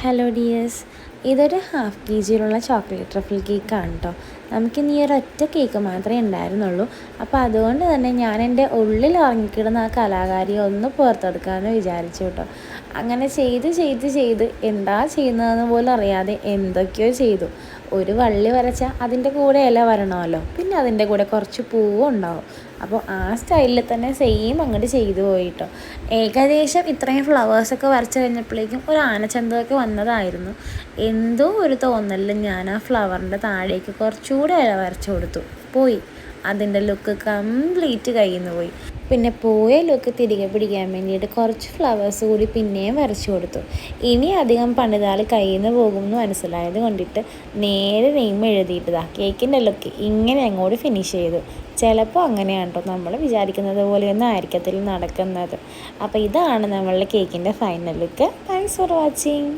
Hello dears, ഇതൊരു half kg chocolate truffle കേക്കാണ് കേട്ടോ. നമുക്കിനി ഈ ഒരൊറ്റ കേക്ക് മാത്രമേ ഉണ്ടായിരുന്നുള്ളൂ. അപ്പോൾ അതുകൊണ്ട് തന്നെ ഞാൻ എൻ്റെ ഉള്ളിൽ ഇറങ്ങിക്കിടുന്ന ആ കലാകാരിയെ ഒന്ന് പുറത്തെടുക്കാമെന്ന് വിചാരിച്ചു കേട്ടോ. അങ്ങനെ ചെയ്ത് എന്താ ചെയ്യുന്നതെന്ന് പോലും അറിയാതെ എന്തൊക്കെയോ ചെയ്തു. ഒരു വള്ളി വരച്ചാൽ അതിൻ്റെ കൂടെ ഇല വരണമല്ലോ, പിന്നെ അതിൻ്റെ കൂടെ കുറച്ച് പൂവും ഉണ്ടാവും. അപ്പോൾ ആ സ്റ്റൈലിൽ തന്നെ സെയിം അങ്ങോട്ട് ചെയ്തു പോയിട്ടോ. ഏകദേശം ഇത്രയും ഫ്ലവേഴ്സൊക്കെ വരച്ച് കഴിഞ്ഞപ്പോഴേക്കും ഒരു ആനച്ചന്തമൊക്കെ വന്നതായിരുന്നു. എന്തോ ഒരു തോന്നലിൽ ഞാൻ ആ ഫ്ലവറിൻ്റെ താഴേക്ക് കുറച്ചുകൂടെ ഇല വരച്ചു കൊടുത്തു. പോയി, അതിൻ്റെ ലുക്ക് കംപ്ലീറ്റ് കയ്യിൽ നിന്ന് പോയി. പിന്നെ പോയ ലുക്ക് തിരികെ പിടിക്കാൻ വേണ്ടിയിട്ട് കുറച്ച് ഫ്ലവേഴ്സ് കൂടി പിന്നെയും വരച്ചു കൊടുത്തു. ഇനി അധികം പണിതാൽ കയ്യിൽ നിന്ന് പോകുമെന്ന് മനസ്സിലായത് കൊണ്ടിട്ട് നേരെ നെയിം എഴുതിയിട്ടതാ കേക്കിൻ്റെ ലുക്ക് ഇങ്ങനെ അങ്ങോട്ട് ഫിനിഷ് ചെയ്തു. ചിലപ്പോൾ അങ്ങനെയാണ് കേട്ടോ, നമ്മൾ വിചാരിക്കുന്നത് പോലെയൊന്നും ആയിരിക്കത്തില്ല നടക്കുന്നത്. അപ്പോൾ ഇതാണ് നമ്മളുടെ കേക്കിൻ്റെ final look. Thanks for watching.